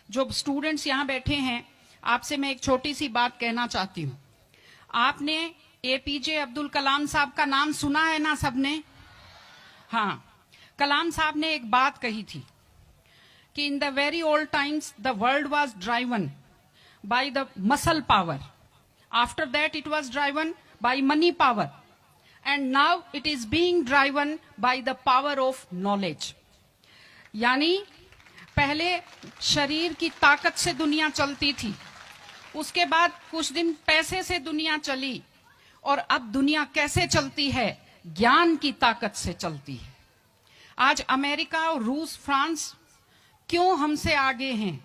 जो स्टूडेंट्स यहाँ बैठे हैं, आपसे मैं एक छोटी सी बात कहना चाहती हूँ। आपने एपीजे अब्दुल कलाम साहब का नाम सुना है ना सबने? हाँ, कलाम साहब ने एक बात कही थी कि in the very old times the world was driven by the muscle power, after that it was driven by money power, and now it is being driven by the power of knowledge. यानी पहले शरीर की ताकत से दुनिया चलती थी, उसके बाद कुछ दिन पैसे से दुनिया चली, और अब दुनिया कैसे चलती है? ज्ञान की ताकत से चलती है। आज अमेरिका और रूस, फ्रांस क्यों हमसे आगे हैं?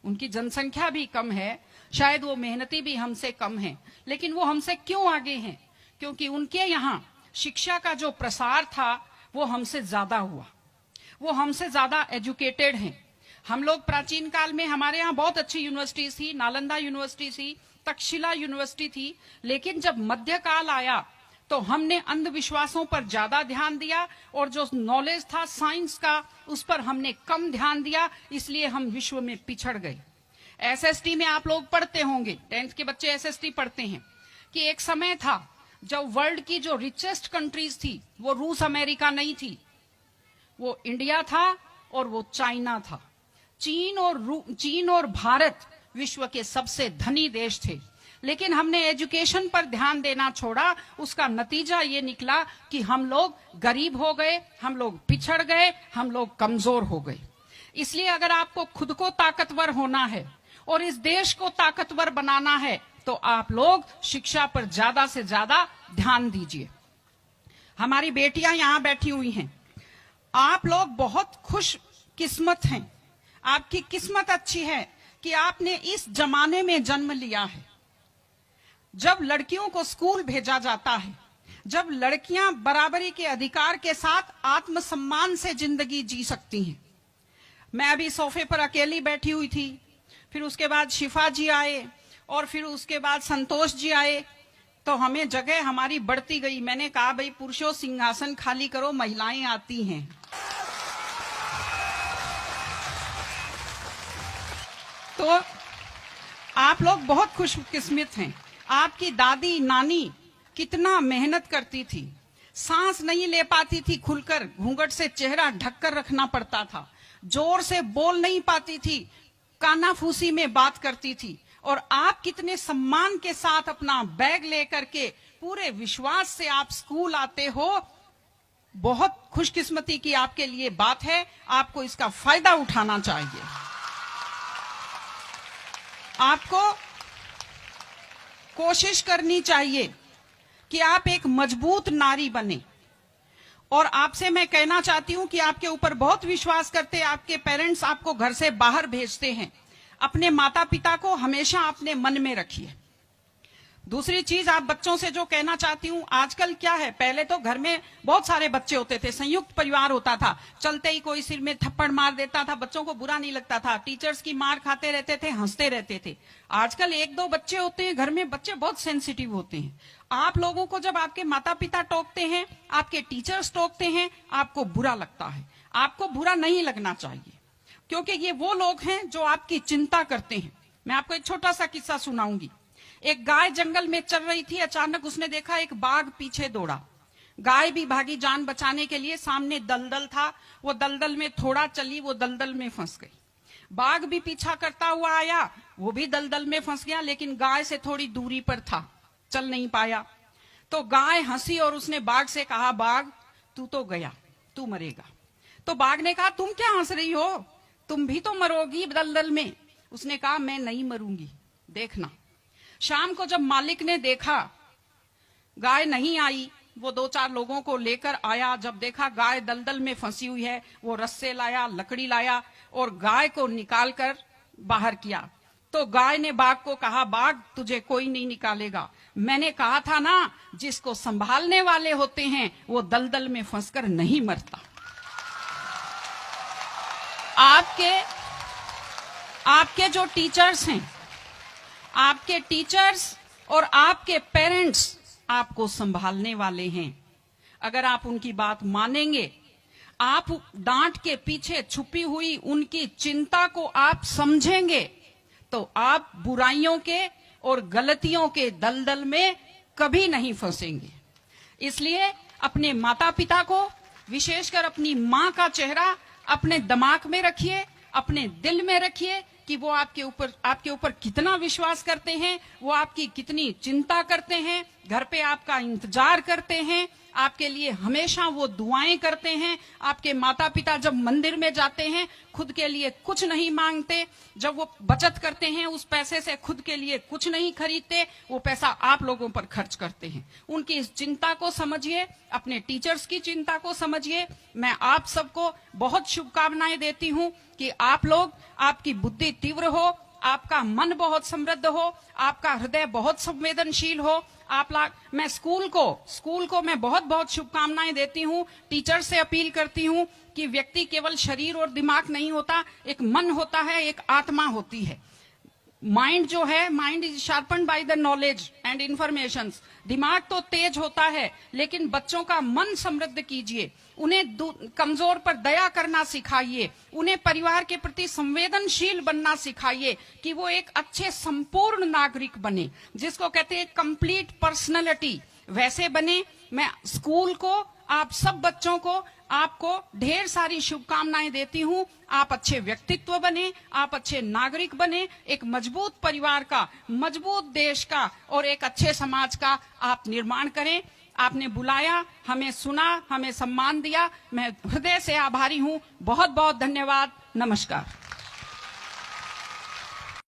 उनकी जनसंख्या भी कम है, शायद वो मेहनती भी हमसे कम हैं, लेकिन वो हमसे क्यों आगे हैं? क्योंकि उनके यहाँ शिक्षा का जो प्रसार था वो हमसे ज्यादा हुआ, वो हमसे ज्यादा एजुकेटेड हैं। हम लोग प्राचीन काल में हमारे यहाँ बहुत अच्छी यूनिवर्सिटीज थी, नालंदा यूनिवर्सिटी थी, तक्षशिला यूनिवर्सिटी थी, लेकिन जब मध्यकाल आया तो हमने अंधविश्वासों पर ज्यादा ध्यान दिया और जो नॉलेज था साइंस का उस पर हमने कम ध्यान दिया, इसलिए हम विश्व में पिछड़ गए। एसएसटी में आप लोग पढ़ते होंगे, 10th के बच्चे एसएसटी पढ़ते हैं, कि एक समय था जब वर्ल्ड की जो रिचेस्ट कंट्रीज थी वो रूस अमेरिका नहीं थी, वो इंडिया था और वो चाइना था। चीन और भारत विश्व के सबसे धनी देश थे, लेकिन हमने एजुकेशन पर ध्यान देना छोड़ा। उसका नतीजा ये निकला कि हम लोग गरीब हो गए, हम लोग पिछड़ गए, हम लोग कमजोर हो गए। इसलिए अगर आपको खुद को ताकतवर होना है और इस देश को ताकतवर बनाना है तो आप लोग शिक्षा पर ज्यादा से ज्यादा ध्यान दीजिए। हमारी बेटियां यहां बैठी हुई हैं, आप लोग बहुत खुश किस्मत हैं, आपकी किस्मत अच्छी है कि आपने इस जमाने में जन्म लिया है जब लड़कियों को स्कूल भेजा जाता है, जब लड़कियां बराबरी के अधिकार के साथ आत्मसम्मान से जिंदगी जी सकती हैं। मैं अभी सोफे पर अकेली बैठी हुई थी, फिर उसके बाद शिफा जी आए और फिर उसके बाद संतोष जी आए, तो हमें जगह हमारी बढ़ती गई। मैंने कहा भाई पुरुषों सिंहासन खाली करो, महिलाएं आती हैं। तो आप लोग बहुत खुशकिस्मत हैं। आपकी दादी नानी कितना मेहनत करती थी, सांस नहीं ले पाती थी खुलकर, घूंघट से चेहरा ढककर रखना पड़ता था, जोर से बोल नहीं पाती थी, कानाफूसी में बात करती थी, और आप कितने सम्मान के साथ अपना बैग लेकर के पूरे विश्वास से आप स्कूल आते हो। बहुत खुशकिस्मती की आपके लिए बात है, आपको इसका फायदा उठाना चाहिए। आपको कोशिश करनी चाहिए कि आप एक मजबूत नारी बने, और आपसे मैं कहना चाहती हूं कि आपके ऊपर बहुत विश्वास करते हैं, आपके पेरेंट्स आपको घर से बाहर भेजते हैं, अपने माता पिता को हमेशा अपने मन में रखिए। दूसरी चीज आप बच्चों से जो कहना चाहती हूँ, आजकल क्या है, पहले तो घर में बहुत सारे बच्चे होते थे, संयुक्त परिवार होता था, चलते ही कोई सिर में थप्पड़ मार देता था, बच्चों को बुरा नहीं लगता था, टीचर्स की मार खाते रहते थे, हंसते रहते थे। आजकल 1-2 बच्चे होते हैं घर में, बच्चे बहुत सेंसिटिव होते हैं। आप लोगों को जब आपके माता पिता टोकते हैं, आपके टीचर्स टोकते हैं, आपको बुरा लगता है। आपको बुरा नहीं लगना चाहिए, क्योंकि ये वो लोग हैं जो आपकी चिंता करते हैं। मैं आपको एक छोटा सा किस्सा सुनाऊंगी। एक गाय जंगल में चल रही थी, अचानक उसने देखा एक बाघ पीछे दौड़ा। गाय भी भागी जान बचाने के लिए, सामने दलदल था, वो दलदल में थोड़ा चली, वो दलदल में फंस गई। बाघ भी पीछा करता हुआ आया, वो भी दलदल में फंस गया, लेकिन गाय से थोड़ी दूरी पर था, चल नहीं पाया। तो गाय हंसी और उसने बाघ से कहा, बाघ तू तो गया, तू मरेगा। तो बाघ ने कहा, तुम क्या हंस रही हो, तुम भी तो मरोगी दलदल में। उसने कहा, मैं नहीं मरूंगी, देखना। शाम को जब मालिक ने देखा गाय नहीं आई, वो 2-4 लोगों को लेकर आया। जब देखा गाय दलदल में फंसी हुई है, वो रस्से लाया, लकड़ी लाया और गाय को निकालकर बाहर किया। तो गाय ने बाघ को कहा, बाघ तुझे कोई नहीं निकालेगा, मैंने कहा था ना, जिसको संभालने वाले होते हैं वो दलदल में फंसकर नहीं मरता। आपके जो टीचर्स हैं, आपके टीचर्स और आपके पेरेंट्स आपको संभालने वाले हैं। अगर आप उनकी बात मानेंगे, आप डांट के पीछे छुपी हुई उनकी चिंता को आप समझेंगे तो आप बुराइयों के और गलतियों के दलदल में कभी नहीं फंसेंगे। इसलिए अपने माता पिता को, विशेषकर अपनी माँ का चेहरा अपने दिमाग में रखिए, अपने दिल में रखिए कि वो आपके ऊपर कितना विश्वास करते हैं, वो आपकी कितनी चिंता करते हैं, घर पे आपका इंतजार करते हैं, आपके लिए हमेशा वो दुआएं करते हैं। आपके माता पिता जब मंदिर में जाते हैं खुद के लिए कुछ नहीं मांगते, जब वो बचत करते हैं उस पैसे से खुद के लिए कुछ नहीं खरीदते, वो पैसा आप लोगों पर खर्च करते हैं। उनकी इस चिंता को समझिए, अपने टीचर्स की चिंता को समझिए। मैं आप सबको बहुत शुभकामनाएं देती हूं कि आप लोग, आपकी बुद्धि तीव्र हो, आपका मन बहुत समृद्ध हो, आपका हृदय बहुत संवेदनशील हो। मैं स्कूल को मैं बहुत बहुत शुभकामनाएं देती हूं। टीचर से अपील करती हूं कि व्यक्ति केवल शरीर और दिमाग नहीं होता, एक मन होता है, एक आत्मा होती है। माइंड जो है, mind is sharpened by the knowledge and information. दिमाग तो तेज होता है, लेकिन बच्चों का मन समृद्ध कीजिए, उन्हें कमजोर पर दया करना सिखाइए, उन्हें परिवार के प्रति संवेदनशील बनना सिखाइए कि वो एक अच्छे संपूर्ण नागरिक बने, जिसको कहते हैं कंप्लीट पर्सनैलिटी, वैसे बने। मैं स्कूल को, आप सब बच्चों को, आपको ढेर सारी शुभकामनाएं देती हूं। आप अच्छे व्यक्तित्व बने, आप अच्छे नागरिक बने, एक मजबूत परिवार का, मजबूत देश का और एक अच्छे समाज का आप निर्माण करें। आपने बुलाया, हमें सुना, हमें सम्मान दिया, मैं हृदय से आभारी हूं। बहुत बहुत धन्यवाद। नमस्कार।